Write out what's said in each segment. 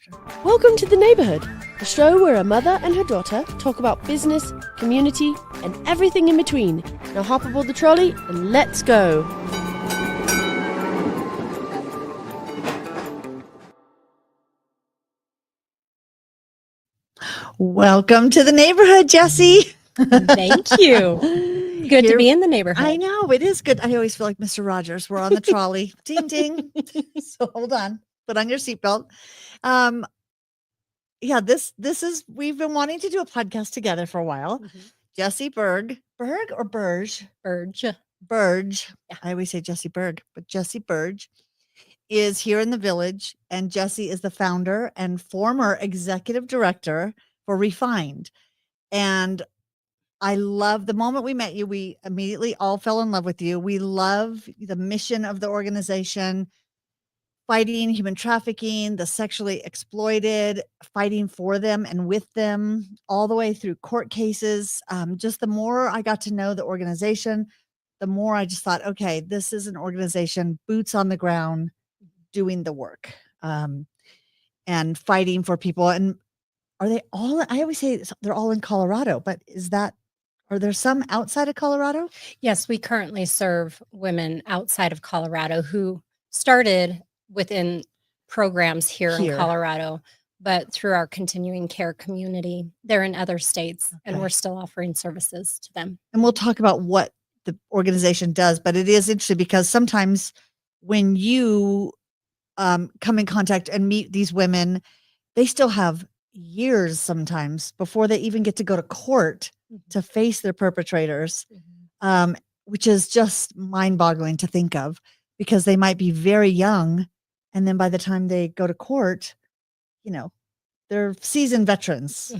after. Welcome to The Neighborhood, a show where a mother and her daughter talk about business, community, and everything in between. Now hop aboard the trolley and let's go. Welcome to the neighborhood, Jessie. Thank you. Good to be in the neighborhood. I know, it is good. I always feel like Mr. Rogers. We're on the trolley. Ding, ding. So hold on. Put on your seatbelt. This is, we've been wanting to do a podcast together for a while. Mm-hmm. Jessie Burge or Burge? Burge. Yeah. I always say Jessie Burge, but Jessie Burge is here in the village, and Jessie is the founder and former executive director for Refined. And I love the moment we met you. We immediately all fell in love with you. We love the mission of the organization, fighting human trafficking, the sexually exploited, fighting for them and with them, all the way through court cases. Just the more I got to know the organization, the more I just thought, okay, this is an organization, boots on the ground, doing the work, and fighting for people. And are they all, I always say they're all in Colorado, but are there some outside of Colorado? Yes, we currently serve women outside of Colorado who started within programs here in Colorado, but through our continuing care community, they're in other states, and we're still offering services to them. And we'll talk about what the organization does, but it is interesting because sometimes when you come in contact and meet these women, they still have years sometimes before they even get to go to court to face their perpetrators, which is just mind-boggling to think of, because they might be very young, and then by the time they go to court, they're seasoned veterans,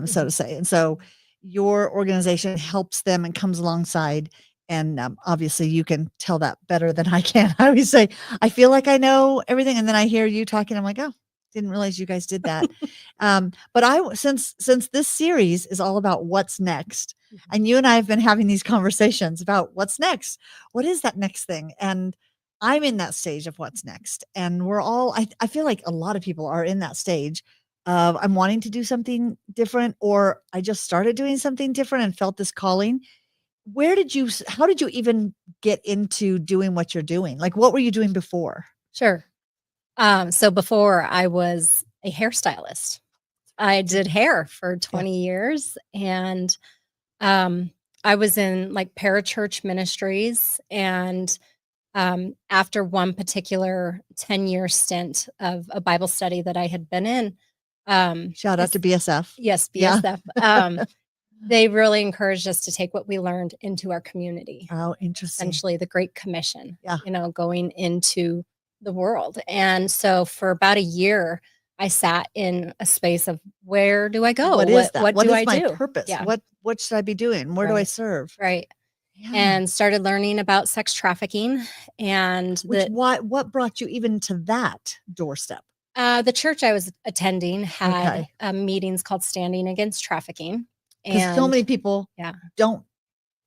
so to say. And so your organization helps them and comes alongside, and obviously you can tell that better than I can. I always say, I feel like I know everything, and then I hear you talking, I'm like, oh, didn't realize you guys did that. But since this series is all about what's next, and you and I have been having these conversations about what's next, what is that next thing? And I'm in that stage of what's next. And we're all, I feel like a lot of people are in that stage of, I'm wanting to do something different, or I just started doing something different and felt this calling. How did you even get into doing what you're doing? Like, what were you doing before? Sure. So before, I was a hairstylist. I did hair for 20 years, and I was in like parachurch ministries. And after one particular 10-year stint of a Bible study that I had been in, shout out to BSF. Yes, BSF. Yeah. They really encouraged us to take what we learned into our community. Oh, interesting. Essentially, the Great Commission. Yeah. Going into the world. And so for about a year, I sat in a space of, where do I go? What is that? What do is I my do? purpose? Yeah. What should I be doing? Where do I serve? Right. Yeah. And started learning about sex trafficking. And what brought you even to that doorstep? The church I was attending had meetings called Standing Against Trafficking. Because so many people don't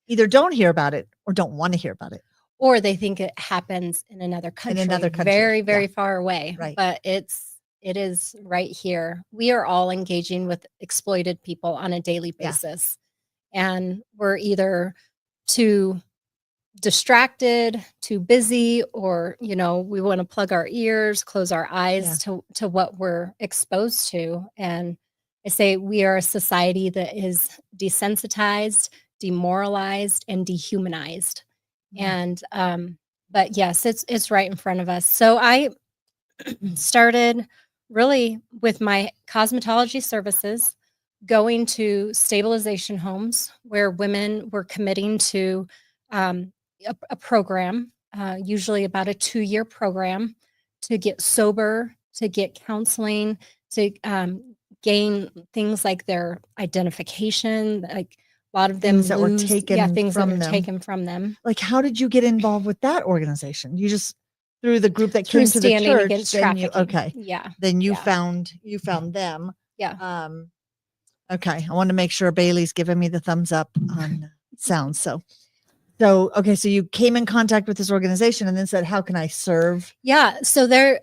hear about it or don't want to hear about it. Or they think it happens in another country, very, very far away. Right. But it is right here. We are all engaging with exploited people on a daily basis. Yeah. And we're either too distracted, too busy, or, we want to plug our ears, close our eyes to what we're exposed to. And I say we are a society that is desensitized, demoralized, and dehumanized. And, but yes, it's right in front of us. So I started really with my cosmetology services, going to stabilization homes where women were committing to a program, usually about a 2-year program, to get sober, to get counseling, to gain things like their identification, like a lot of them things that were taken from them. Like, how did you get involved with that organization? You just through the group that came to the Standing church. Against Trafficking. Then you found them. Yeah. Okay. I want to make sure Bailey's giving me the thumbs up on sound. So okay. So you came in contact with this organization and then said, how can I serve? Yeah. So they're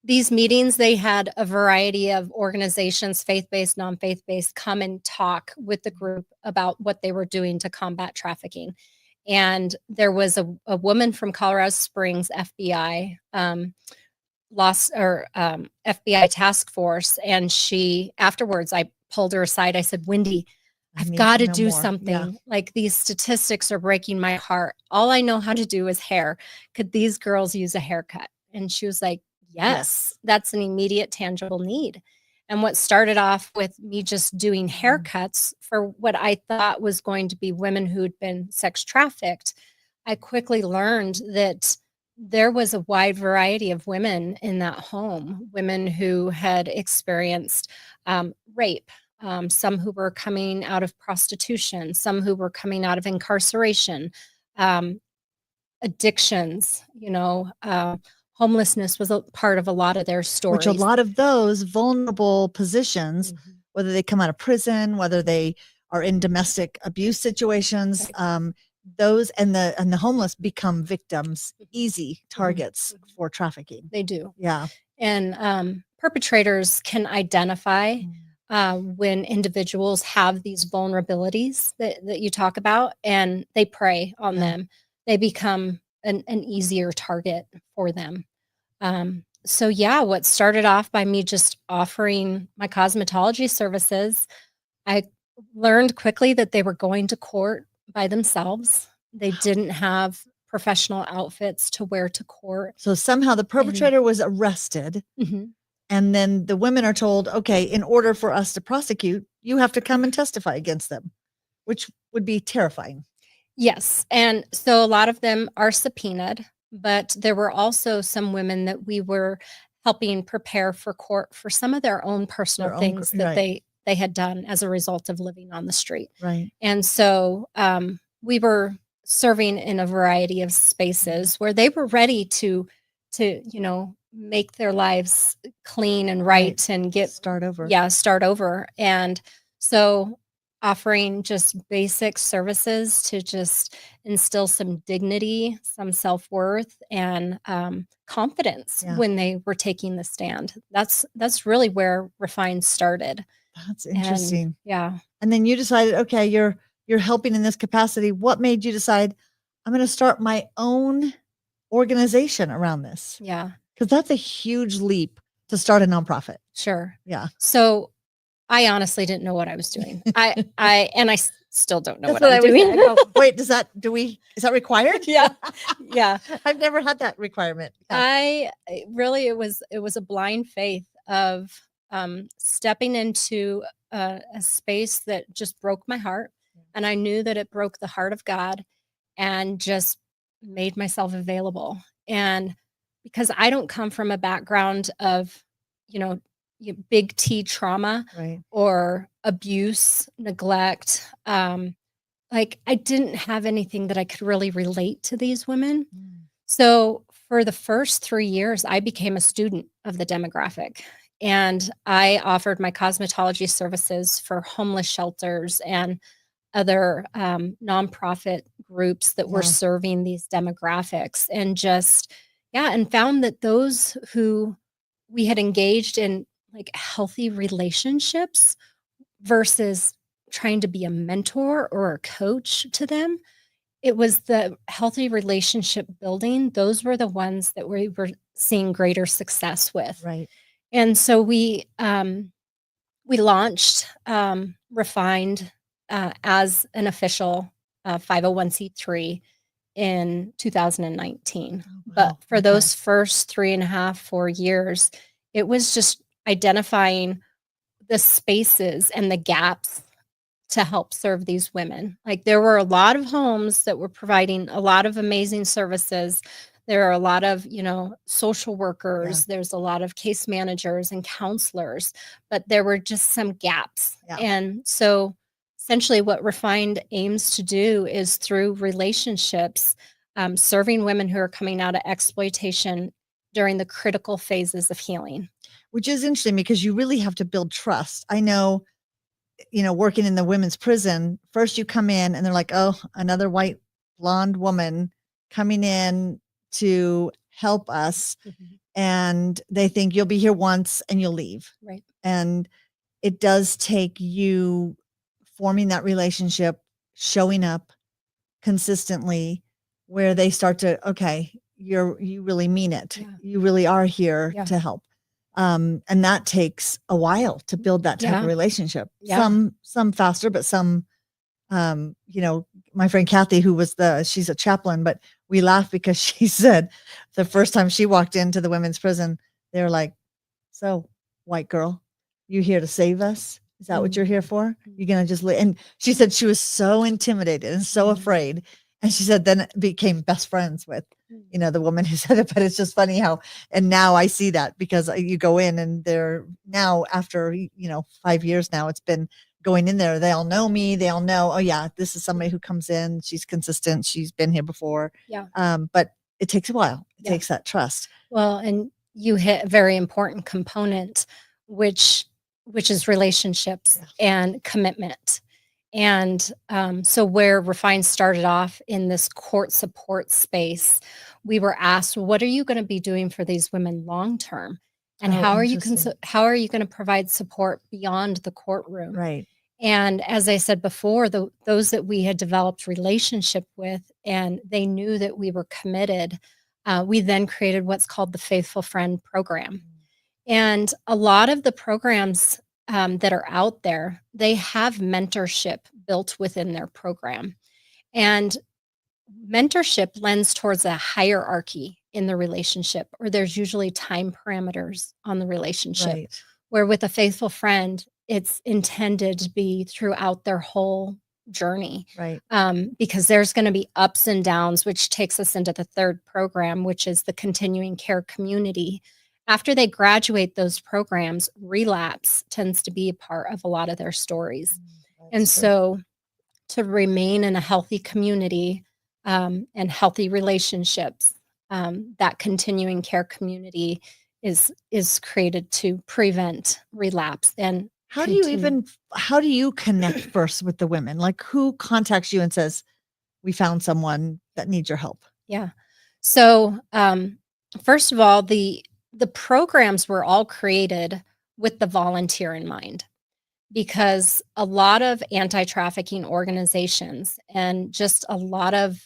these meetings, they had a variety of organizations, faith-based, non-faith-based, come and talk with the group about what they were doing to combat trafficking. And there was a woman from Colorado Springs, FBI, FBI task force. And she, afterwards, I pulled her aside. I said, Wendy, I I've need got to to know do more. something. Yeah. Like, these statistics are breaking my heart. All I know how to do is hair. Could these girls use a haircut? And she was like, yes, that's an immediate, tangible need. And what started off with me just doing haircuts for what I thought was going to be women who'd been sex trafficked, I quickly learned that there was a wide variety of women in that home, women who had experienced rape, some who were coming out of prostitution, some who were coming out of incarceration, addictions, homelessness was a part of a lot of their stories. Which a lot of those vulnerable positions, whether they come out of prison, whether they are in domestic abuse situations, those and the homeless become victims, easy targets for trafficking. They do. Yeah. And perpetrators can identify when individuals have these vulnerabilities that you talk about, and they prey on them. They become an easier target for them. So yeah, what started off by me just offering my cosmetology services, I learned quickly that they were going to court by themselves. They didn't have professional outfits to wear to court. So somehow the perpetrator was arrested, and then the women are told, okay, in order for us to prosecute, you have to come and testify against them, which would be terrifying. Yes. And so a lot of them are subpoenaed, but there were also some women that we were helping prepare for court for some of their own personal things that they had done as a result of living on the street. Right. And so we were serving in a variety of spaces where they were ready to make their lives clean and right and start over. Yeah, start over. And so offering just basic services to just instill some dignity, some self-worth, and confidence when they were taking the stand. That's really where Refine started. That's interesting. And and then you decided, okay, you're helping in this capacity. What made you decide, I'm going to start my own organization around this? Yeah. Because that's a huge leap to start a nonprofit. Sure. Yeah. So I honestly didn't know what I was doing. I still don't know what I'm doing. Wait, is that required? Yeah. I've never had that requirement. It was a blind faith of stepping into a space that just broke my heart. And I knew that it broke the heart of God, and just made myself available. And because I don't come from a background of, big T trauma or abuse, neglect. Like, I didn't have anything that I could really relate to these women. So for the first 3 years, I became a student of the demographic, and I offered my cosmetology services for homeless shelters and other nonprofit groups that were serving these demographics, and and found that those who we had engaged in like healthy relationships versus trying to be a mentor or a coach to them, it was the healthy relationship building. Those were the ones that we were seeing greater success with. Right. And so we launched Refined as an official 501c3 in 2019. But for those first 3.5, 4 years, it was just identifying the spaces and the gaps to help serve these women. Like, there were a lot of homes that were providing a lot of amazing services. There are a lot of, social workers. There's a lot of case managers and counselors, but there were just some gaps. And so essentially what Refined aims to do is, through relationships, serving women who are coming out of exploitation during the critical phases of healing. Which is interesting, because you really have to build trust. I know, working in the women's prison, first you come in and they're like, oh, another white blonde woman coming in to help us. and they think you'll be here once and you'll leave. Right. And it does take you forming that relationship, showing up consistently, where they start to, okay, you really mean it. Yeah. You really are here Yeah. to help. And that takes a while to build that type of Yeah. relationship. Yeah. Some faster, but some, my friend Kathy, she's a chaplain, but we laughed because she said the first time she walked into the women's prison, they were like, so, white girl, you here to save us? Is that what you're here for? You're going to just and she said she was so intimidated and so afraid. And she said then became best friends with, the woman who said it. But it's just funny how, and now I see that because you go in and they're now after, 5 years now, it's been going in there. They all know me. They all know, oh yeah, this is somebody who comes in. She's consistent. She's been here before. Yeah. But it takes a while. It Yeah. takes that trust. Well, and you hit a very important component, which is relationships and commitment. And so where Refine started off in this court support space, we were asked, well, what are you going to be doing for these women long term? And how are you going to provide support beyond the courtroom? Right. And as I said before, those that we had developed relationship with, and they knew that we were committed, we then created what's called the Faithful Friend Program. And a lot of the programs that are out there, they have mentorship built within their program. And mentorship lends towards a hierarchy in the relationship, or there's usually time parameters on the relationship. Right. Where with a faithful friend, it's intended to be throughout their whole journey. Right. Because there's going to be ups and downs, which takes us into the third program, which is the continuing care community. After they graduate those programs, relapse tends to be a part of a lot of their stories. And so to remain in a healthy community and healthy relationships, that continuing care community is created to prevent relapse. And how do you connect first with the women? Like, who contacts you and says, we found someone that needs your help? Yeah. So first of all, the programs were all created with the volunteer in mind, because a lot of anti-trafficking organizations and just a lot of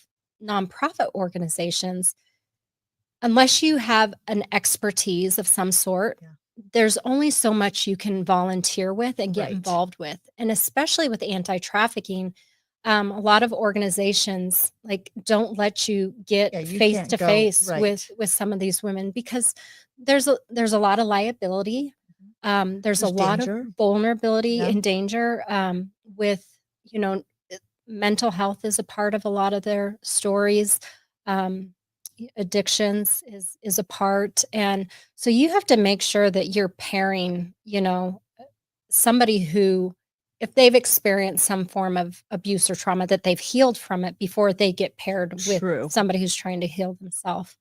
nonprofit organizations, unless you have an expertise of some sort, there's only so much you can volunteer with and get involved with. And especially with anti-trafficking, a lot of organizations don't let you get face to face with some of these women, because there's a lot of liability. There's a lot of vulnerability and danger with, mental health is a part of a lot of their stories. Addictions is a part. And so you have to make sure that you're pairing, somebody who, if they've experienced some form of abuse or trauma, that they've healed from it before they get paired with somebody who's trying to heal themselves.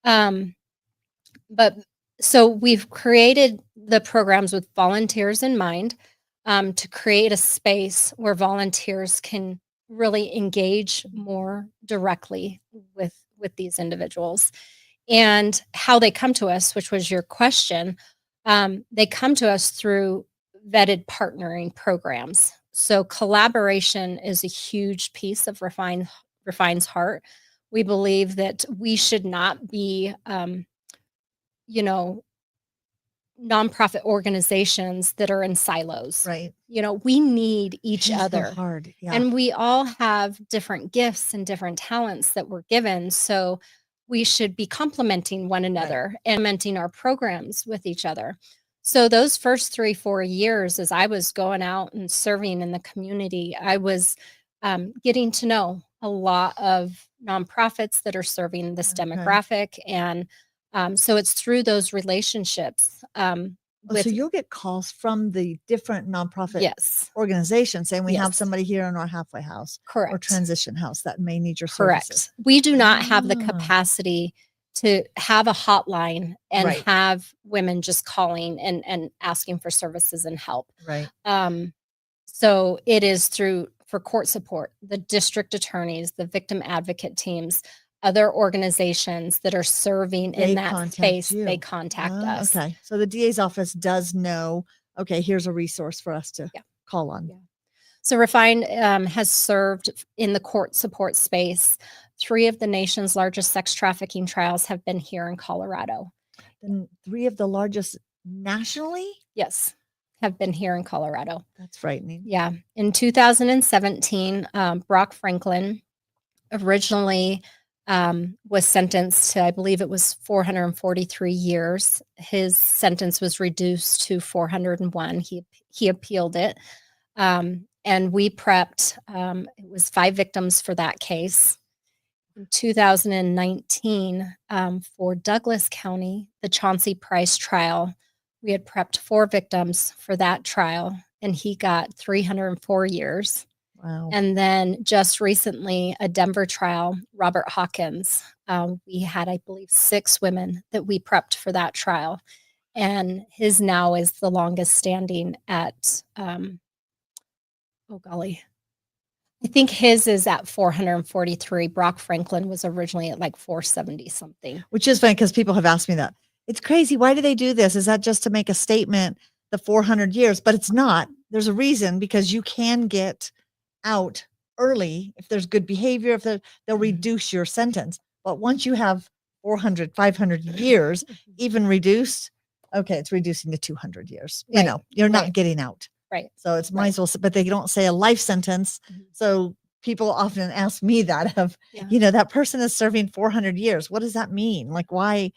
But so we've created the programs with volunteers in mind, to create a space where volunteers can really engage more directly with these individuals. And how they come to us, which was your question, they come to us through vetted partnering programs. So collaboration is a huge piece of Refine's heart. We believe that we should not be, nonprofit organizations that are in silos. Right. We need each other. So hard. Yeah. And we all have different gifts and different talents that we're given. So we should be complementing one another and implementing our programs with each other. So those first 3-4 years, as I was going out and serving in the community, I was getting to know a lot of nonprofits that are serving this demographic. And so it's through those relationships. So you'll get calls from the different nonprofit organizations saying we have somebody here in our halfway house or transition house that may need your services. We do not have the capacity to have a hotline and have women just calling and asking for services and help. Right. So it is for court support, the district attorneys, the victim advocate teams, other organizations that are serving They in that contact space, you. they contact us. Okay. So the DA's office does know, okay, here's a resource for us to Yeah. call on. Yeah. So Refined has served in the court support space. 3 of the nation's largest sex trafficking trials have been here in Colorado. Then 3 of the largest nationally? Yes, have been here in Colorado. That's frightening. Yeah. In 2017, Brock Franklin originally was sentenced to, I believe it was 443 years. His sentence was reduced to 401. He appealed it. And we prepped, it was 5 victims for that case. In 2019, for Douglas County, the Chauncey Price trial, we had prepped 4 victims for that trial, and he got 304 years. Wow. And then just recently, a Denver trial, Robert Hawkins. We had, I believe, 6 women that we prepped for that trial. And his now is the longest standing at, oh golly, I think his is at 443. Brock Franklin was originally at like 470 something. Which is funny because people have asked me that. It's crazy. Why do they do this? Is that just to make a statement, the 400 years? But it's not. There's a reason, because you can get out early if there's good behavior, if they'll reduce your sentence. But once you have 400, 500 years, even reduced, okay, it's reducing to 200 years. Right. You know, you're not Right. getting out. Right. So it's might as well, but they don't say a life sentence. Mhm. So people often ask me that of, Yeah. you know, that person is serving 400 years. What does that mean? Like, why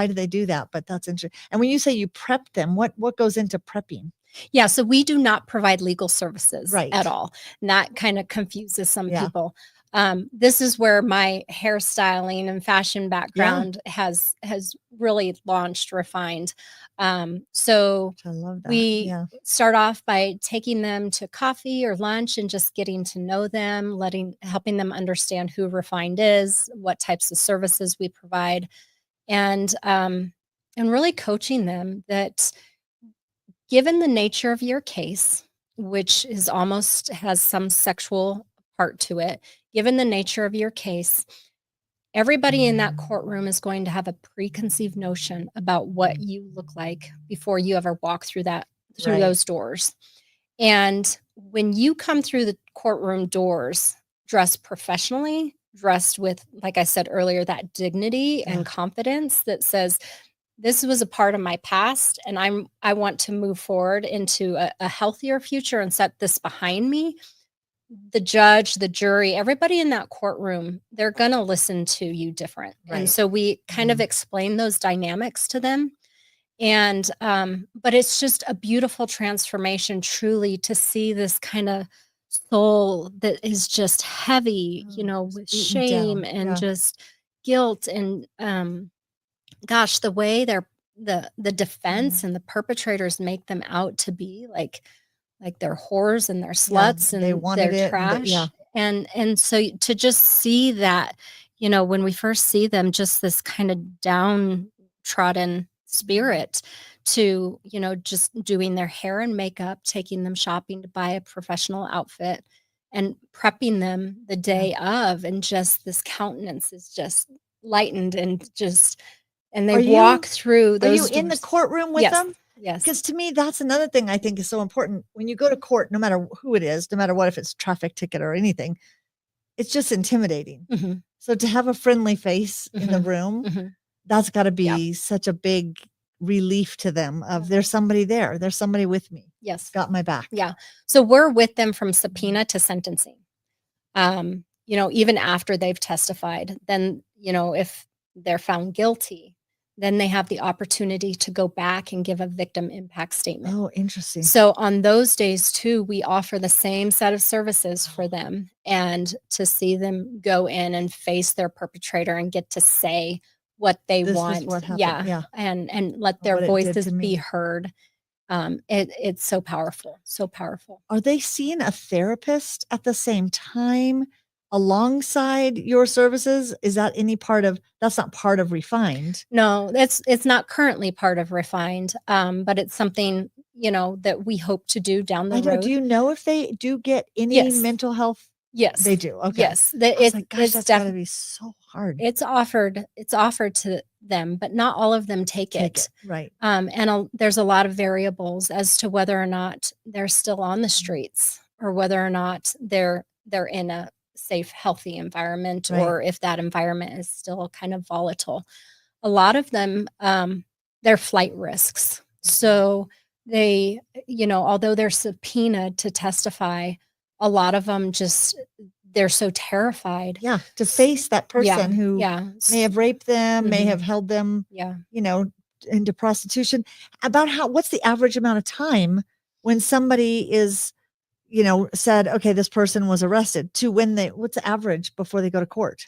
do they do that? But that's interesting. And when you say you prep them, what goes into prepping? Yeah, so we do not provide legal services Right. at all. And that kind of confuses some Yeah. people. This is where my hairstyling and fashion background has really launched Refined. So I love that. we Yeah. start off by taking them to coffee or lunch and just getting to know them, helping them understand who Refined is, what types of services we provide, and really coaching them that, given the nature of your case, which is almost has some sexual part to it, given the nature of your case, everybody in that courtroom is going to have a preconceived notion about what you look like before you ever walk through Right. those doors. And when you come through the courtroom doors dressed professionally, dressed with, like I said earlier, that dignity Yeah. and confidence that says, this was a part of my past, and I want to move forward into a healthier future and set this behind me. The judge, the jury, everybody in that courtroom, they're going to listen to you different. Right. And so we kind of explain those dynamics to them. And but it's just a beautiful transformation, truly, to see this kind of soul that is just heavy, Oh, you know, just with beaten shame down. and Yeah. just guilt and gosh, the way the defense and the perpetrators make them out to be like they're whores and they're sluts they and wanted they're it and trash. yeah. And so to just see that, you know, when we first see them, just this kind of downtrodden spirit, to, you know, just doing their hair and makeup, taking them shopping to buy a professional outfit, and prepping them the day of, and just this countenance is just lightened and they Are you- walk through Are those you in the doors. courtroom with Yes. them? Yes. Because to me, that's another thing I think is so important. When you go to court, no matter who it is, no matter what, if it's traffic ticket or anything, it's just intimidating. Mhm. So to have a friendly face in the Mhm. room, Mhm. that's got to Yeah. be such a big relief to them of Mhm. there's somebody there. There's somebody with me. Yes. Got my back. Yeah. So we're with them from subpoena to sentencing. You know, even after they've testified, then, you know, if they're found guilty, then they have the opportunity to go back and give a victim impact statement. Oh, interesting. So on those days too, we offer the same set of services for them, and to see them go in and face their perpetrator and get to say what they This is want. what happened. Yeah. Yeah. And let their What it did voices to be me. heard. It's so powerful. So powerful. Are they seeing a therapist at the same time alongside your services? Is that that's not part of Refined? No, it's not currently part of Refined, but it's something, you know, that we hope to do down the I know. road. Do you know if they do get any Yes. mental health Yes. They do. Okay. Yes. I was like, gosh, It's that's got to be so hard. it's offered to them, but not all of them take it. Right. There's a lot of variables as to whether or not they're still on the streets or whether or not they're in a safe, healthy environment, Right. or if that environment is still kind of volatile. A lot of them, they're flight risks. So they, although they're subpoenaed to testify, a lot of them they're so terrified. Yeah. To face that person who Yeah. may have raped them, may Mhm. have held them, Yeah. into prostitution. What's the average amount of time when somebody is, said, okay, this person was arrested, to what's the average before they go to court?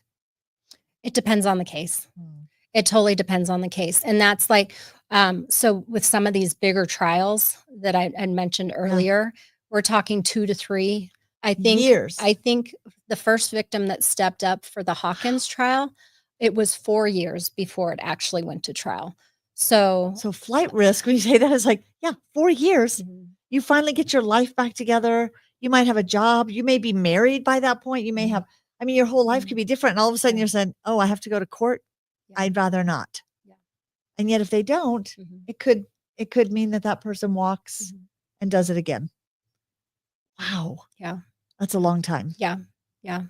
It depends on the case. It totally depends on the case. And that's like, so with some of these bigger trials that I mentioned earlier, we're talking 2 to 3. Years. I think the first victim that stepped up for the Hawkins trial, it was 4 years before it actually went to trial. So flight risk, when you say that, is like, 4 years. Mhm. You finally get your life back together. You might have a job. You may be married by that point. You may have, your whole life could be different. And all of a sudden you're saying, oh, I have to go to court. Yeah. I'd rather not. Yeah. And yet if they don't, it could mean that person walks and does it again. Wow. Yeah. That's a long time. Yeah. Yeah.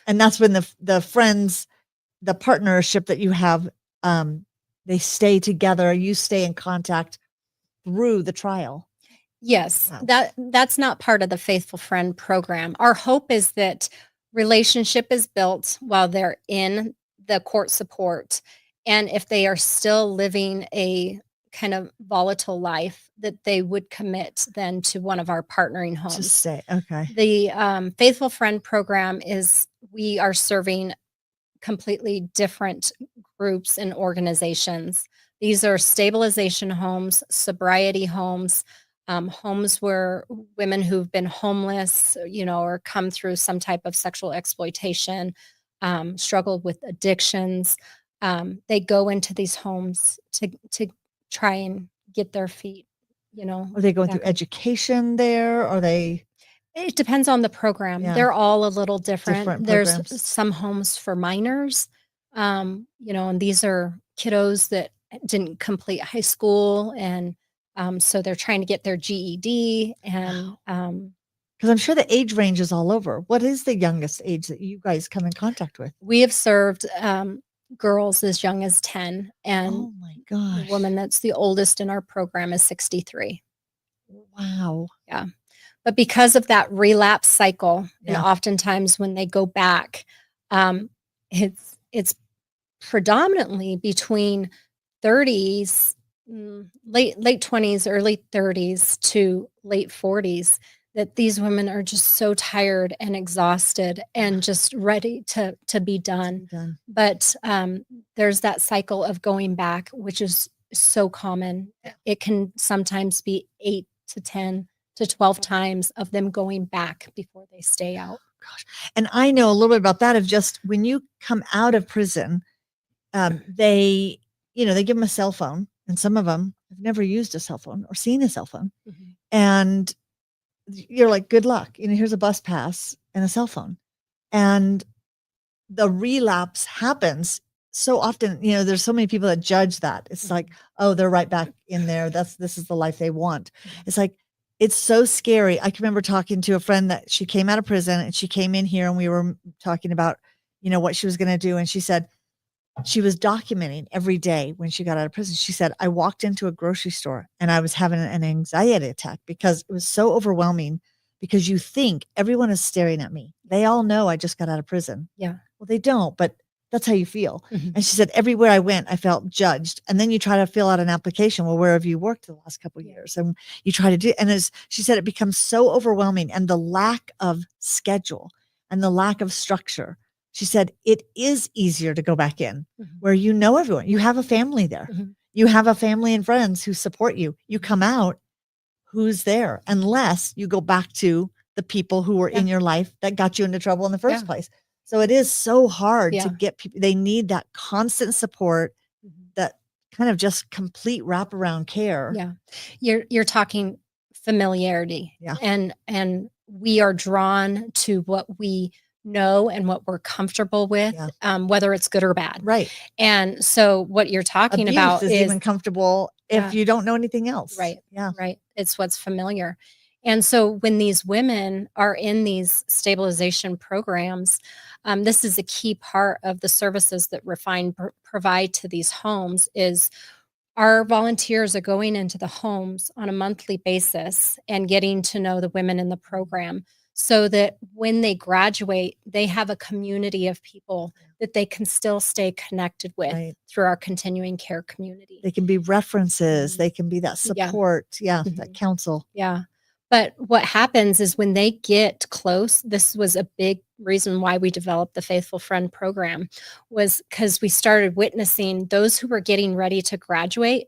And that's when the friends, the partnership that you have, they stay together. You stay in contact through the trial. Yes, Wow. that's not part of the Faithful Friend program. Our hope is that relationship is built while they're in the court support. And if they are still living a kind of volatile life, that they would commit then to one of our partnering homes. To stay. Okay. The Faithful Friend program we are serving completely different groups and organizations. These are stabilization homes, sobriety homes, homes where women who've been homeless, or come through some type of sexual exploitation, struggled with addictions. They go into these homes to try and get their feet, Are they going through education there? Are they? It depends on the program. Yeah. They're all a little different. There's programs. some homes for minors, and these are kiddos that didn't complete high school, and so they're trying to get their GED. And because I'm sure the age range is all over. What is the youngest age that you guys come in contact with? we have served girls as young as 10, and Oh my gosh. the woman that's the oldest in our program is 63. Wow. Yeah. But because of that relapse cycle, and Yeah. oftentimes when they go back, it's predominantly between 30s, late 20s, early 30s to late 40s, that these women are just so tired and exhausted and just ready to be done. But there's that cycle of going back, which is so common. It can sometimes be 8 to 10 to 12 times of them going back before they stay out. Gosh. And I know a little bit about that, of just when you come out of prison, they give them a cell phone, and some of them have never used a cell phone or seen a cell phone. And you're like, good luck. Here's a bus pass and a cell phone. And the relapse happens so often. There's so many people that judge that. It's like, oh, they're right back in there. This is the life they want. It's like, it's so scary. I can remember talking to a friend that she came out of prison, and she came in here, and we were talking about, what she was going to do. And she said she was documenting every day when she got out of prison. She said, I walked into a grocery store and I was having an anxiety attack because it was so overwhelming, because you think everyone is staring at me. They all know I just got out of prison. Yeah. Well, they don't, but that's how you feel. And she said, everywhere I went, I felt judged. And then you try to fill out an application. Well, where have you worked the last couple of years? And you try to do, and as she said, it becomes so overwhelming, and the lack of schedule and the lack of structure. She said, it is easier to go back in where everyone, you have a family there. You have a family and friends who support you. You come out, who's there? Unless you go back to the people who were in your life that got you into trouble in the first place. So it is so hard to get people. They need that constant support, that kind of just complete wraparound care. Yeah. You're talking familiarity. Yeah. And we are drawn to what we know and what we're comfortable with, whether it's good or bad. Right. And so what you're talking Abuse about is is even comfortable if you don't know anything else. right. Yeah. Right. It's what's familiar. And so when these women are in these stabilization programs, this is a key part of the services that Refine provide to these homes is our volunteers are going into the homes on a monthly basis and getting to know the women in the program so that when they graduate, they have a community of people that they can still stay connected with through our continuing care community. They can be references. They can be that support. That counsel. Yeah. But what happens is when they get close, this was a big reason why we developed the Faithful Friend program, was because we started witnessing those who were getting ready to graduate.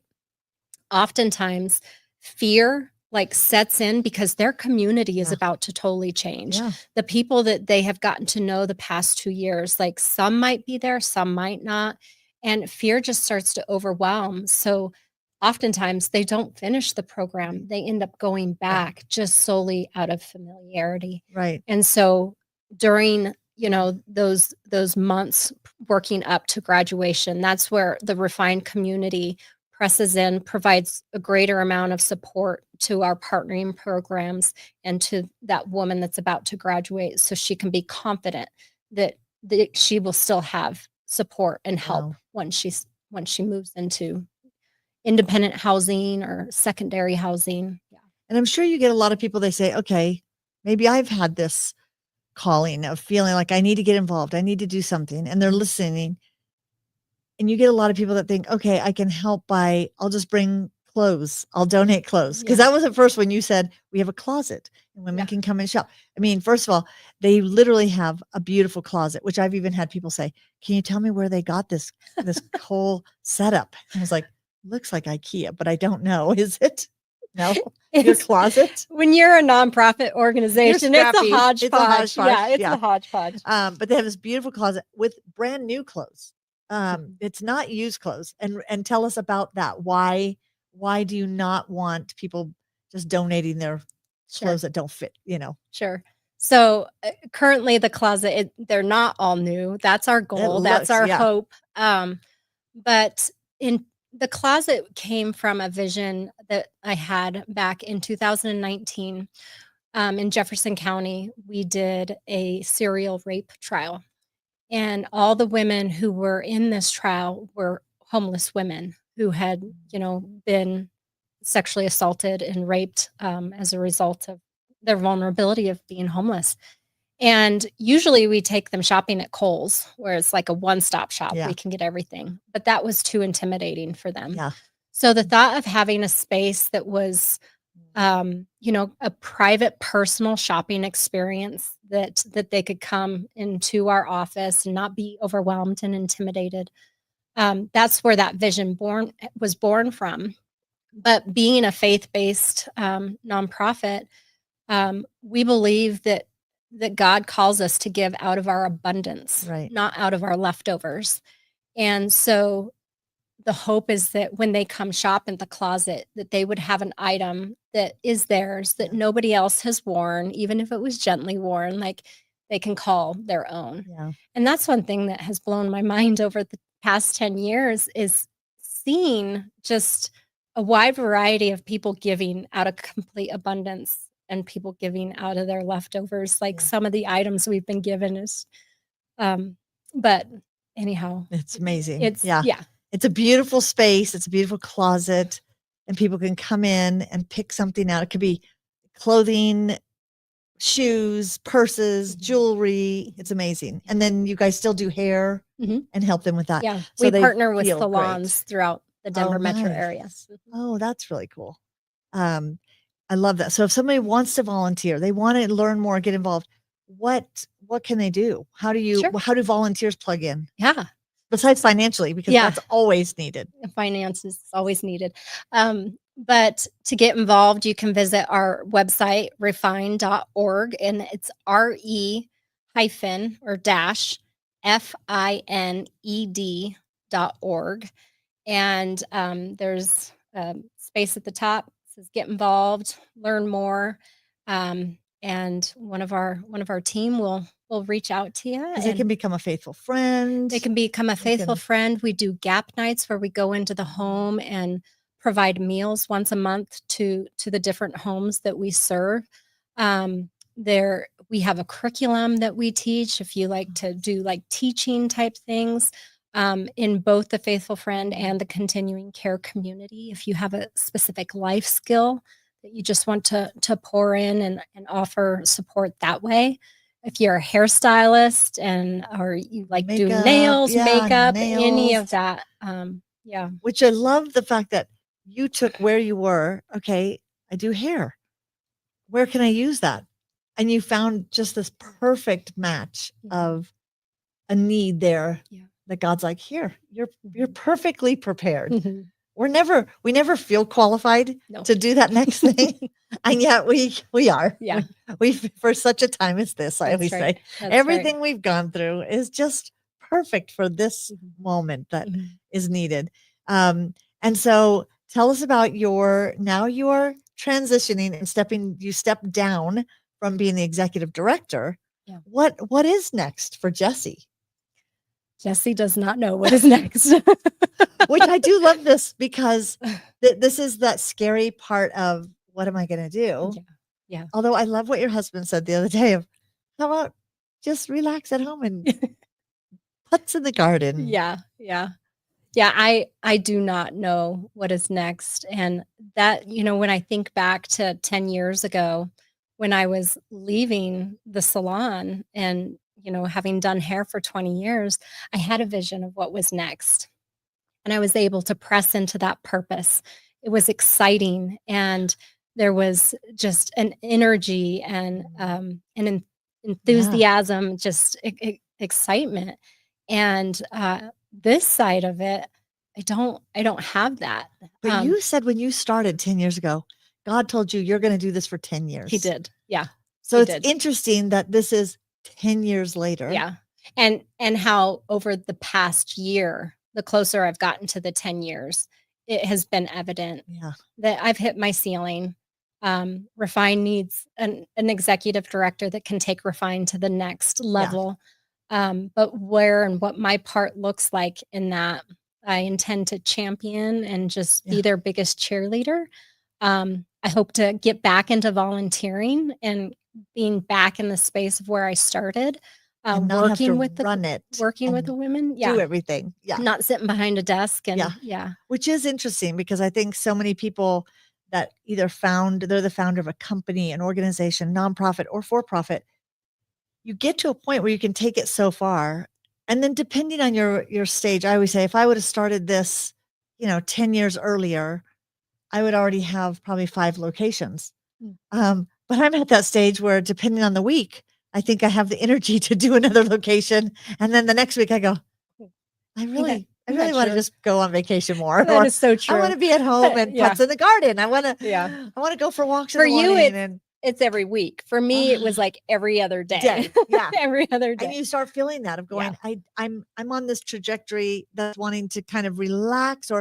Oftentimes, fear like sets in because their community is about to totally change. The people that they have gotten to know the past 2 years, like some might be there, some might not. And fear just starts to overwhelm. So oftentimes they don't finish the program. They end up going back just solely out of familiarity. Right. And so during, those months working up to graduation, that's where the Refined community presses in, provides a greater amount of support to our partnering programs and to that woman that's about to graduate so she can be confident that she will still have support and help when she moves into independent housing or secondary housing. And I'm sure you get a lot of people, they say, okay, maybe I've had this calling of feeling like I need to get involved. I need to do something. And they're listening. And you get a lot of people that think, okay, I can help I'll just bring clothes. I'll donate clothes. Because that was at first when you said we have a closet and women can come and shop. I mean, first of all, they literally have a beautiful closet, which I've even had people say, can you tell me where they got this whole setup? And I was like, looks like IKEA, but I don't know. Is it? No, your closet. When you're a nonprofit organization, it's a hodgepodge. It's a hodgepodge. Yeah, it's a hodgepodge. But they have this beautiful closet with brand new clothes. It's not used clothes. And tell us about that. Why do you not want people just donating their clothes that don't fit, Sure. So currently the closet, they're not all new. That's our goal. That's our hope. But the closet came from a vision that I had back in 2019. In Jefferson County, we did a serial rape trial. And all the women who were in this trial were homeless women who had, been sexually assaulted and raped as a result of their vulnerability of being homeless. And usually we take them shopping at Kohl's, where it's like a one-stop shop. We can get everything. But that was too intimidating for them. So the thought of having a space that was, a private, personal shopping experience that they could come into our office and not be overwhelmed and intimidated. That's where that vision was born from. But being a faith-based nonprofit, we believe that God calls us to give out of our abundance, not out of our leftovers. And so the hope is that when they come shop in the closet, that they would have an item that is theirs, that nobody else has worn, even if it was gently worn, like they can call their own. And that's one thing that has blown my mind over the past 10 years is seeing just a wide variety of people giving out of complete abundance and people giving out of their leftovers. Like some of the items we've been given is, but anyhow, it's amazing. It's a beautiful space. It's a beautiful closet and people can come in and pick something out. It could be clothing, shoes, purses, jewelry. It's amazing. And then you guys still do hair and help them with that. Yeah. So we they partner with feel salons throughout the Denver metro nice. area. Oh, that's really cool. I love that. So if somebody wants to volunteer, they want to learn more, get involved, what can they do? How do volunteers plug in? Yeah. Besides financially, because that's always needed. Finance is always needed. But to get involved, you can visit our website, refine.org, and it's RE-FINED.org. And there's a space at the top that says get involved, learn more. and one of our team will reach out to you, Because they can become a faithful friend. they can become a faithful can- friend. We do gap nights where we go into the home and provide meals once a month to the different homes that we serve. There we have a curriculum that we teach if you like to do like teaching type things, in both the faithful friend and the continuing care community. If you have a specific life skill that you just want to pour in and offer support that way. If you're a hairstylist or you like do Makeup, nails, yeah, makeup, any nails. of that. Yeah. Which I love the fact that you took where you were. Okay, I do hair. Where can I use that? And you found just this perfect match of a need there that God's like, here, you're perfectly prepared. We never feel qualified to do that next thing. And yet we are. Yeah. We for such a time as this, I always say. Everything we've gone through is just perfect for this moment that is needed. And so tell us about you're transitioning and you stepped down from being the executive director. Yeah. What is next for Jessie? Jessie does not know what is next. Which I do love this because this is that scary part of what am I going to do? Yeah. Although I love what your husband said the other day of how about just relax at home and putts in the garden. Yeah. I do not know what is next. And that, when I think back to 10 years ago, when I was leaving the salon and, having done hair for 20 years, I had a vision of what was next. And I was able to press into that purpose. It was exciting. And there was just an energy and an enthusiasm, just excitement. And this side of it, I don't have that. But you said when you started 10 years ago, God told you you're going to do this for 10 years. He did. Yeah. So it's interesting that this is 10 years later. Yeah. And how over the past year, the closer I've gotten to the 10 years, it has been evident that I've hit my ceiling. Refine needs an executive director that can take Refine to the next level. But where and what my part looks like in that, I intend to champion and just be their biggest cheerleader. I hope to get back into volunteering and being back in the space of where I started, working with the women. Do everything. Yeah. Not sitting behind a desk. And which is interesting because I think so many people that either they're the founder of a company, an organization, nonprofit or for-profit, you get to a point where you can take it so far. And then depending on your stage, I always say, if I would have started this, 10 years earlier, I would already have probably 5 locations. But I'm at that stage where depending on the week, I think I have the energy to do another location. And then the next week I go, I really want to just go on vacation more. That is so true. I want to be at home and putts in the garden. I want to go for walks. For you, it's every week. For me, it was like every other day. Yeah. Every other day. And you start feeling that of going, I'm on this trajectory that's wanting to kind of relax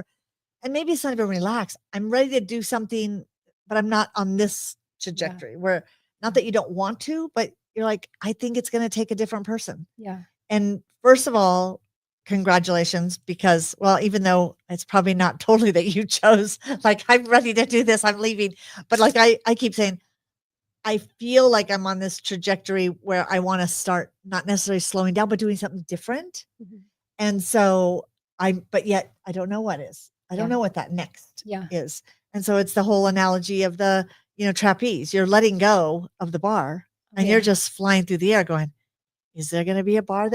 and maybe it's not even relax. I'm ready to do something, but I'm not on this trajectory where not that you don't want to, but you're like, I think it's going to take a different person. Yeah. And first of all, congratulations, because, well, even though it's probably not totally that you chose, like, I'm ready to do this, I'm leaving. But like, I keep saying, I feel like I'm on this trajectory where I want to start not necessarily slowing down, but doing something different. And so but yet I don't know what is. I don't know what that next is. And so it's the whole analogy of the, trapeze. You're letting go of the bar and you're just flying through the air going, is there going to be a bar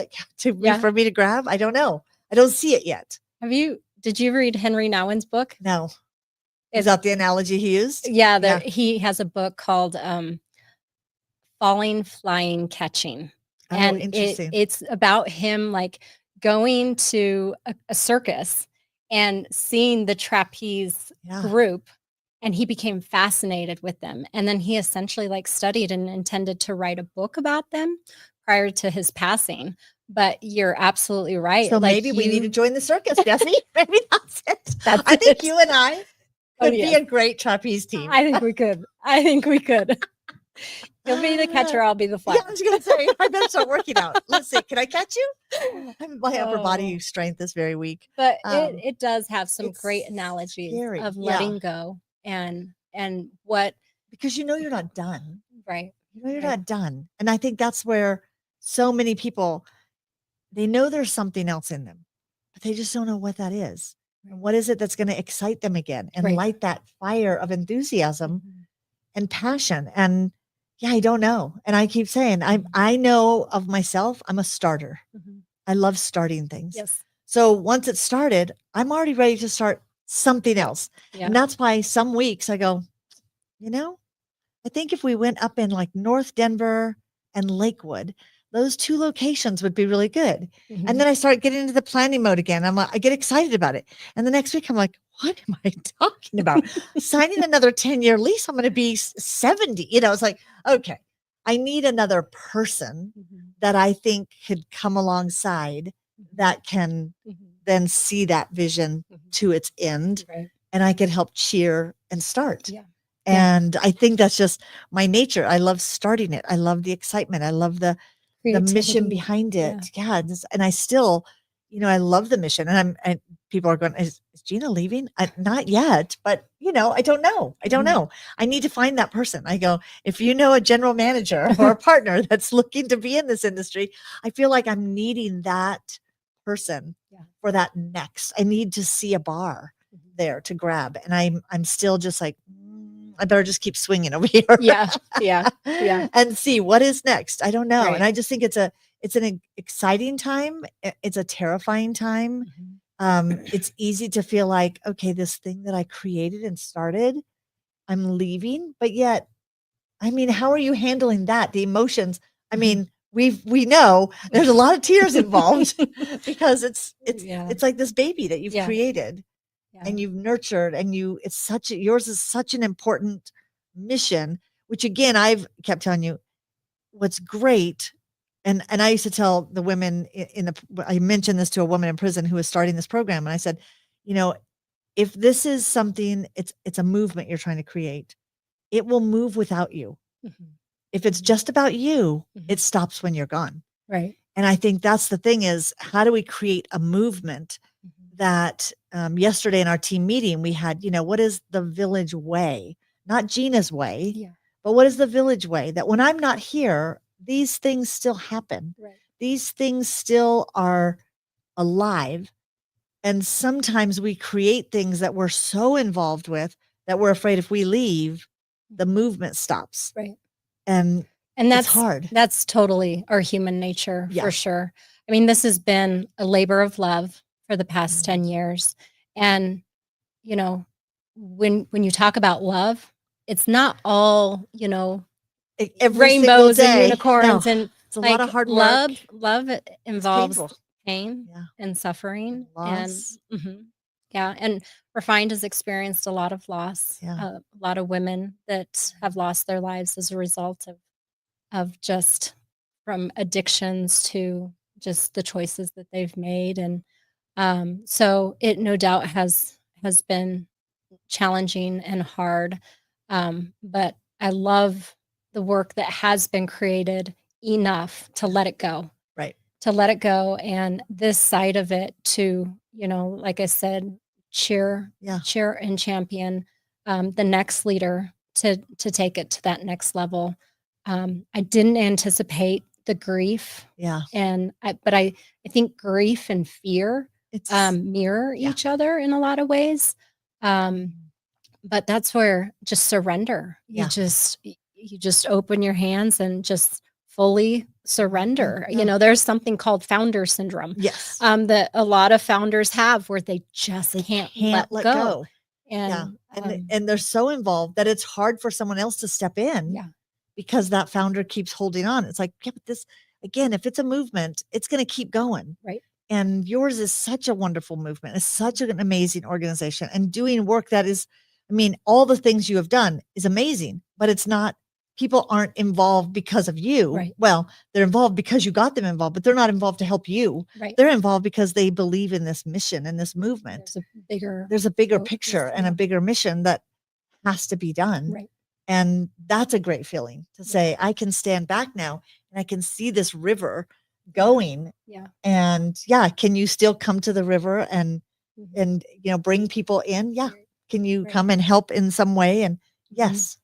for me to grab? I don't know. I don't see it yet. Did you read Henry Nouwen's book? No. Is that the analogy he used? Yeah. He has a book called Falling, Flying, Catching. Oh, and interesting. It's about him like going to a circus and seeing the trapeze group, and he became fascinated with them. And then he essentially like studied and intended to write a book about them prior to his passing. But you're absolutely right. So maybe we need to join the circus, Jessie. Maybe that's it. I think you and I could be a great trapeze team. I think we could. You'll be the catcher, I'll be the Yeah, flyer. I was going to say, I better start working out. Let's see. Can I catch you? My upper body Oh. strength is very weak. But Um, it does have some it's great analogies scary. of Yeah. letting go and what Because you know you're not done. right. You know you're Right. not done. And I think that's where so many people, they know there's something else in them, but they just don't know what that is. And what is it that's going to excite them again and Right. light that fire of enthusiasm Mhm. and passion? And yeah, I don't know. And I keep saying, Mhm. I know of myself, I'm a starter. Mhm. I love starting things. Yes. So once it's started, I'm already ready to start something else. Yeah. And that's why some weeks I go, you know, I think if we went up in like North Denver and Lakewood, those 2 locations would be really good. Mhm. And then I start getting into the planning mode again. I get excited about it. And the next week I'm like, what am I talking about? Signing another 10-year lease, I'm going to be 70. You know, it's like, okay, I need another person Mhm. that I think could come alongside that can Mhm. then see that vision Mhm. to its end, Right. and I could help cheer and start. Yeah. And I think that's just my nature. I love starting it. I love the excitement. I love the mission Creativity. behind it. Yeah. And I still, you know, I love the mission. And people are going, is Gina leaving? Not yet, but you know, I don't know. I don't Mhm. know. I need to find that person. I go, if you know a general manager or a partner that's looking to be in this industry, I feel like I'm needing that person Yeah. for that next. I need to see a bar Mhm. there to grab. And I'm still just like, I better just keep swinging over here. Yeah. Yeah. Yeah. And see what is next. I don't know. Right. And I just think it's an exciting time. It's a terrifying time. Mhm. It's easy to feel like, okay, this thing that I created and started, I'm leaving, but yet, I mean, how are you handling that? The emotions. I Mhm. mean, we know there's a lot of tears involved because Yeah. it's like this baby that you've Yeah. created Yeah. and you've nurtured, and yours is such an important mission, which again, I've kept telling you what's great. And I used to tell the women I mentioned this to a woman in prison who was starting this program. And I said, you know, if this is something, it's a movement you're trying to create, it will move without you. Mhm. If it's just about you, Mhm. it stops when you're gone. Right. And I think that's the thing is, how do we create a movement Mhm. that yesterday in our team meeting, we had, you know, what is the village way? Not Gina's way, Yeah. but what is the village way? That when I'm not here, these things still happen. Right. These things still are alive. And sometimes we create things that we're so involved with that we're afraid if we leave, the movement stops. Right. And And it's hard. That's totally our human nature Yeah. for sure. I mean, this has been a labor of love for the past Mhm. 10 years. And, you know, when you talk about love, it's not all, you know, Every single rainbows and day. unicorns No, and it's a like lot of hard love. work. Love It's involves painful. pain Yeah. and suffering Loss. yeah. And Refined has experienced a lot of loss. Yeah. A lot of women that have lost their lives as a result of just from addictions to just the choices that they've made. And so it no doubt has been challenging and hard. But I love the work that has been created enough to let it go. Right. To let it go. And this side of it to, you know, like I said, cheer Yeah. and champion the next leader to take it to that next level. I didn't anticipate the grief, Yeah. but I think grief and fear It's mirror yeah. each other in a lot of ways. But that's where just surrender. Yeah. You just open your hands and just fully surrender. Yeah. You know, there's something called founder syndrome. Yes. That a lot of founders have where they just can't let go. Yeah. And And they're so involved that it's hard for someone else to step in. yeah, Because that founder keeps holding on. It's like, yeah, but this, again, if it's a movement, it's going to keep going. right. And yours is such a wonderful movement. It's such an amazing organization and doing work that is, I mean, all the things you have done is amazing, but it's not, people aren't involved because of you. Right. Well, they're involved because you got them involved, but they're not involved to help you. Right. They're involved because they believe in this mission and this movement. There's a bigger There's a bigger focus, picture and yeah. a bigger mission that has to be done. Right. And that's a great feeling to say, I can stand back now and I can see this river going. Yeah. And can you still come to the river and bring people in? Yeah. Right. Can you Right. come and help in some way? And yes.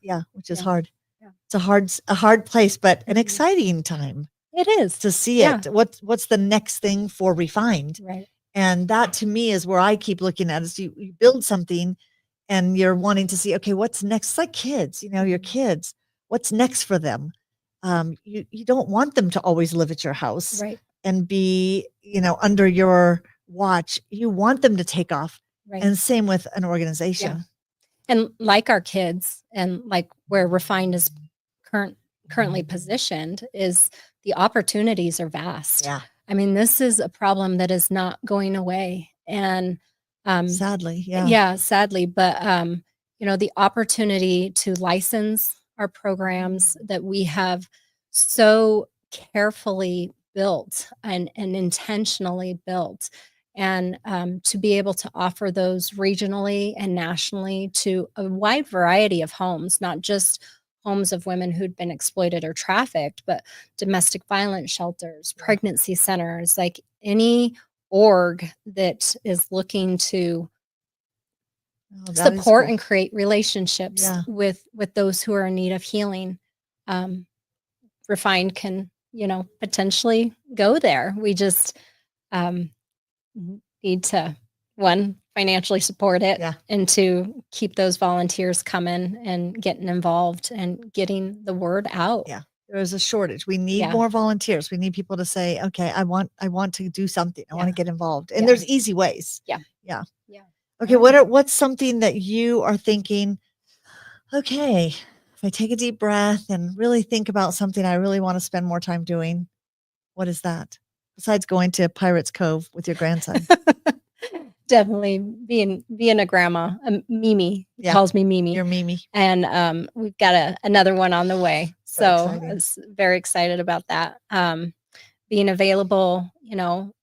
Yeah. Which is Yeah. hard. Yeah. It's a hard place, but an Mhm. exciting time It is. to see it. What's the next thing for Refined? Right. And that to me is where I keep looking at is you build something and you're wanting to see, okay, what's next? It's like kids, your kids, what's next for them? You don't want them to always live at your house Right. and be, under your watch. You want them to take off. Right. And same with an organization. And like our kids and like where Refined is currently positioned is the opportunities are vast. Yeah. I mean, this is a problem that is not going away. And sadly, sadly, but the opportunity to license our programs that we have so carefully built and intentionally built, and to be able to offer those regionally and nationally to a wide variety of homes, not just homes of women who'd been exploited or trafficked, but domestic violence shelters, pregnancy centers, like any org that is looking to support and create relationships with those who are in need of healing. Refined can, potentially go there. We just need to, one, financially support it, and to keep those volunteers coming and getting involved and getting the word out. Yeah. There's a shortage. We need more volunteers. We need people to say, okay, I want to do something. I want to get involved. And there's easy ways. Yeah. Okay. What's something that you are thinking, okay, if I take a deep breath and really think about something I really want to spend more time doing, what is that? Besides going to Pirates Cove with your grandson? Definitely being a grandma. Mimi calls me Mimi. You're Mimi. And we've got another one on the way. So exciting. I was very excited about that. Being available,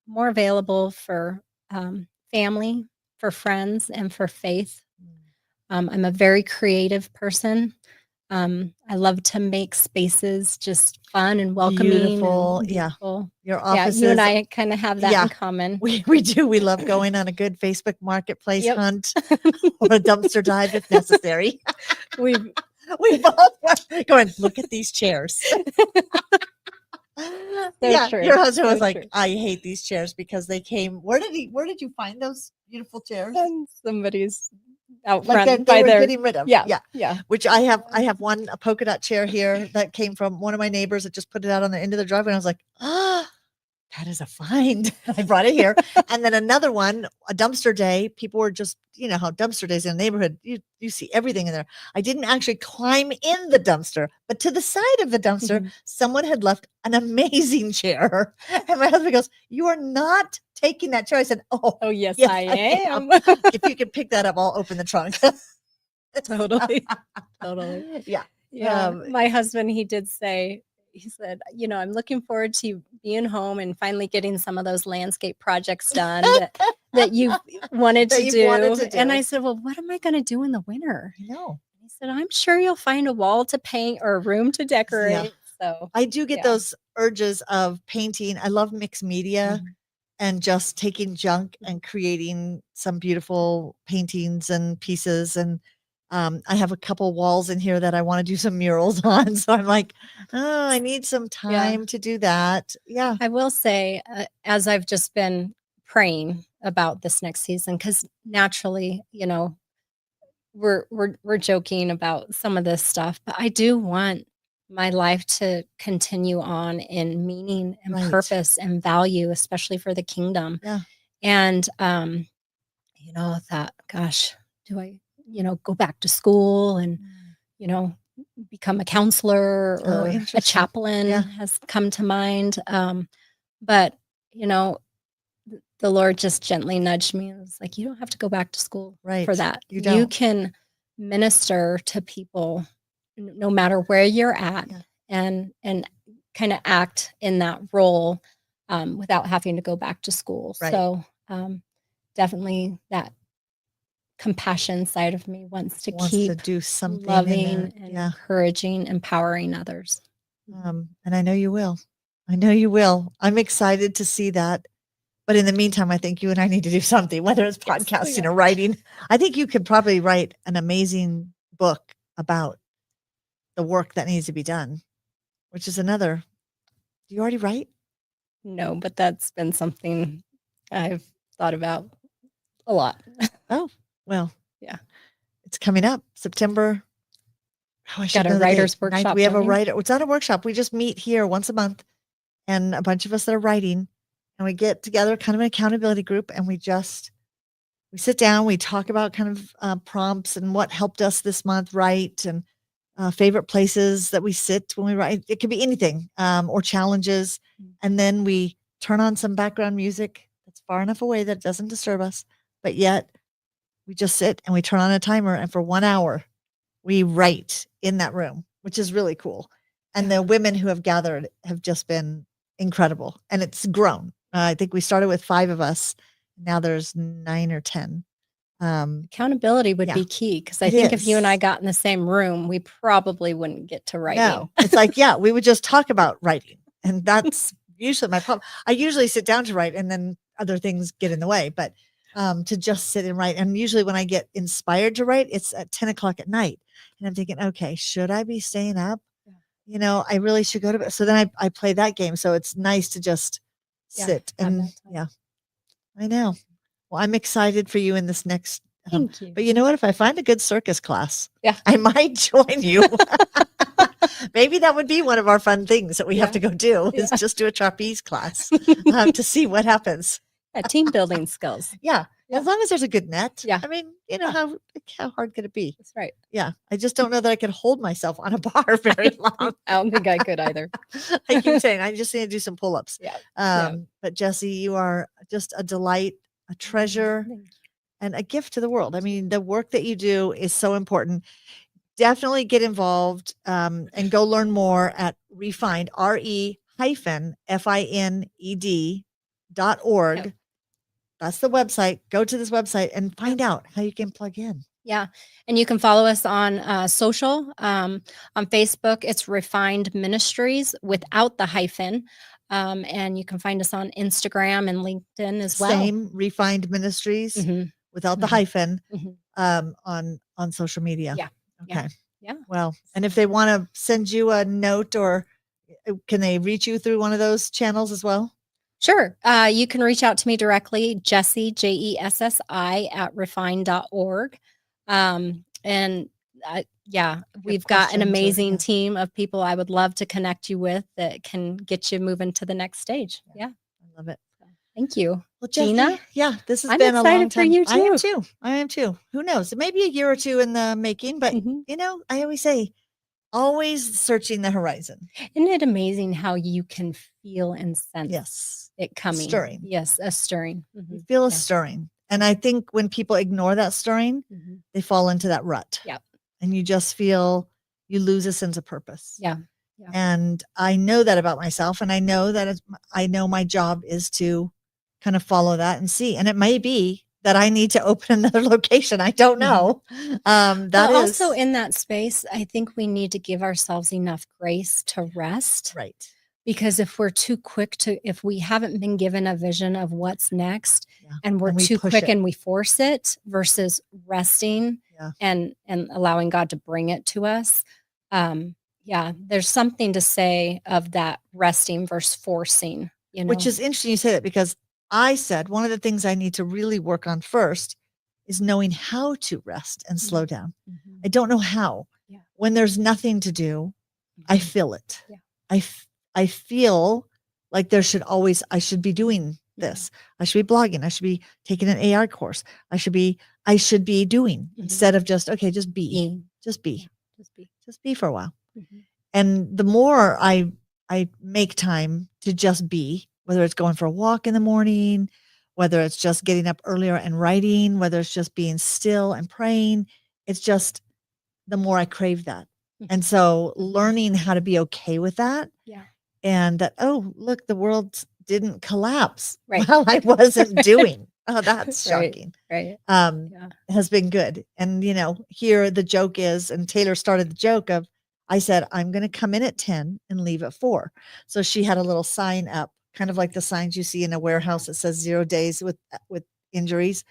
more available for family, for friends, and for faith. I'm a very creative person. I love to make spaces just fun and welcoming. Beautiful. And beautiful. Your office. You and I kind of have that in common. We do. We love going on a good Facebook Marketplace hunt or a dumpster dive if necessary. We both going, look at these chairs. True. Your husband was like, I hate these chairs because they came. Where did you find those beautiful chairs? Somebody's out like front they by were their getting rid of. Yeah. Which I have a polka dot chair here that came from one of my neighbors that just put it out on the end of the driveway. And I was like, that is a find. I brought it here. And then another one, a dumpster day. People were just, how dumpster days in the neighborhood, you see everything in there. I didn't actually climb in the dumpster, but to the side of the dumpster, someone had left an amazing chair. And my husband goes, you are not taking that chair. I said, oh yes, I am. If you could pick that up, I'll open the trunk. Totally. Yeah. My husband, he said, I'm looking forward to being home and finally getting some of those landscape projects done that you wanted to do. And I said, well, what am I going to do in the winter? No. He said, I'm sure you'll find a wall to paint or a room to decorate. Yeah. So I do get those urges of painting. I love mixed media and just taking junk and creating some beautiful paintings and pieces. And I have a couple walls in here that I want to do some murals on. So I'm like, I need some time to do that. Yeah. I will say, as I've just been praying about this next season, because naturally, we're joking about some of this stuff, but I do want my life to continue on in meaning and purpose and value, especially for the kingdom. Yeah. And, thought, gosh, do I, go back to school and, become a counselor or a chaplain has come to mind. But, the Lord just gently nudged me and was like, you don't have to go back to school for that. You can minister to people no matter where you're at and kind of act in that role without having to go back to school. So definitely that compassion side of me wants to Wants keep to do something in loving there. and Yeah. encouraging, empowering others. And I know you will. I know you will. I'm excited to see that. But in the meantime, I think you and I need to do something, whether it's Yes, we podcasting are. or writing. I think you could probably write an amazing book about the work that needs to be done, which is another. Do you already write? No, but that's been something I've thought about a lot. Oh, well, Yeah. it's coming up September. Oh, I should Got a know the date. writer's 9th. workshop. We have a don't you? writer. It's not a workshop. We just meet here once a month, and a bunch of us that are writing, and we get together, kind of an accountability group, and we sit down, we talk about kind of prompts and what helped us this month write, and favorite places that we sit when we write. It could be anything, or challenges. And then we turn on some background music that's far enough away that it doesn't disturb us, but yet we just sit and we turn on a timer, and for 1 hour we write in that room, which is really cool. And the women who have gathered have just been incredible, and it's grown. I think we started with 5 of us. Now there's 9 or 10. Accountability would Yeah, be key, because I it think if you and I is. got in the same room, we probably wouldn't get to writing. No, it's like, yeah, we would just talk about writing, and that's usually my problem. I usually sit down to write, and then other things get in the way, but to just sit and write. And usually when I get inspired to write, it's at 10 o'clock at night, and I'm thinking, okay, should I be staying up? I really should go to bed. So then I play that game. So it's nice to just sit have and that time. I know. Well, I'm excited for you in this next. Thank you. But you know what? If I find a good circus class, Yeah. I might join you. Maybe that would be one of our fun things that we have to go do, is just do a trapeze class to see what happens. Team building skills. Yeah. Yeah. As long as there's a good net. Yeah. I mean, Yeah. how hard could it be? That's right. Yeah. I just don't know that I could hold myself on a bar very long. I don't think I could either. I keep saying I just need to do some pull-ups. Yeah. But Jessie, you are just a delight, a treasure, Thank you. and a gift to the world. I mean, the work that you do is so important. Definitely get involved, and go learn more at Refined, RE-FINED.org. Yep. That's the website. Go to this website and find out how you can plug in. Yeah. And you can follow us on social. On Facebook, it's Refined Ministries without the hyphen. And you can find us on Instagram and LinkedIn as well. Same, Refined Ministries Mhm. without the Mhm. hyphen, Mhm. on social media. Yeah. Okay. Yeah. Well, and if they want to send you a note, or can they reach you through one of those channels as well? Sure. You can reach out to me directly, Jessi, Jessi at refine.org. And we've got an questions or- amazing yeah. team of people I would love to connect you with that can get you moving to the next stage. Yeah. I love it. Thank you. Well, Jessie, Gina? yeah, this has I'm been a long excited for time. you I am too. Who knows? It may be a year or two in the making, but Mhm. I always say, always searching the horizon. Isn't it amazing how you can feel and sense Yes. it coming? Stirring. Yes, a stirring. You Mhm. feel a Yeah. stirring. And I think when people ignore that stirring, Mhm. they fall into that rut. Yep. And you just feel you lose a sense of purpose. Yeah. Yeah. And I know that about myself. And I know that I know my job is to kind of follow that and see. And it may be that I need to open another location. I don't know. But also in that space, I think we need to give ourselves enough grace to rest. right. Because if we're too quick if we haven't been given a vision of what's next, Yeah. and we're And we too push quick it. and we force it versus resting Yeah. and allowing God to bring it to us. There's something to say of that resting versus forcing, Which is interesting you say that, because I said one of the things I need to really work on first is knowing how to rest and slow down. Mhm. I don't know how. Yeah. When there's nothing to do, I feel it. Yeah. I feel like I should be doing this. I should be blogging. I should be taking an AI course. I should be doing instead of just be, just be, Just be. just be for a while. Mhm. And the more I make time to just be, whether it's going for a walk in the morning, whether it's just getting up earlier and writing, whether it's just being still and praying, it's just the more I crave that. And so learning how to be okay with that. Yeah. And that, oh, look, the world didn't collapse Right. while I wasn't doing. Oh, that's Right. shocking. Right. Um, Yeah. has been good. And, here the joke is, and Taylor started the joke of, I said, I'm going to come in at 10 and leave at 4. So she had a little sign up, kind of like the signs you see in a warehouse that says 0 days with injuries.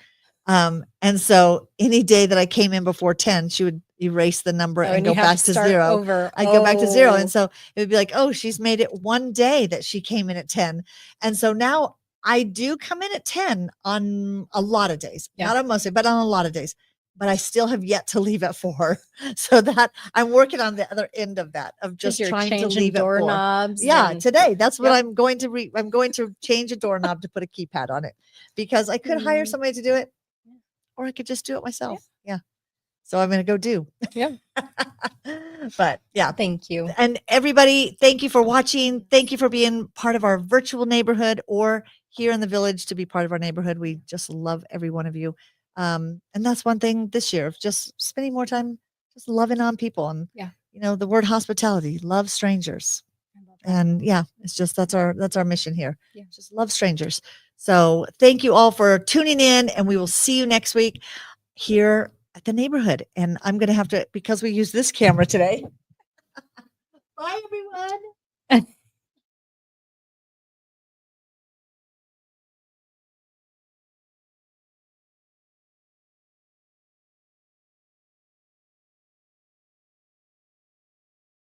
And so any day that I came in before 10, she would erase the number Oh, and you go have back to start 0. over. I'd go back to 0. Oh, And so it would be like, oh, she's made it one day that she came in at 10. And so now I do come in at 10 on a lot of days, Yeah. not on most days, but on a lot of days. But I still have yet to leave at 4. So that I'm working on the other end of that, of 'cause just you're trying to changing leave at 4. doorknobs. Yeah, and- today that's what Yep. I'm going to I'm going to change a doorknob to put a keypad on it, because I could hire Mhm. somebody to do it, or I could just do it myself. Yeah. So I'm going to go do. Yeah. But yeah. Thank you. And everybody, thank you for watching. Thank you for being part of our virtual neighborhood or here in the village to be part of our neighborhood. We just love every one of you. And that's one thing this year of just spending more time just loving on people. And, Yeah. the word hospitality, love strangers. I love that. And yeah, it's just, that's our mission here. Yeah. Just love strangers. So thank you all for tuning in, and we will see you next week here at the neighborhood. And I'm going to have to, because we use this camera today. Bye, everyone.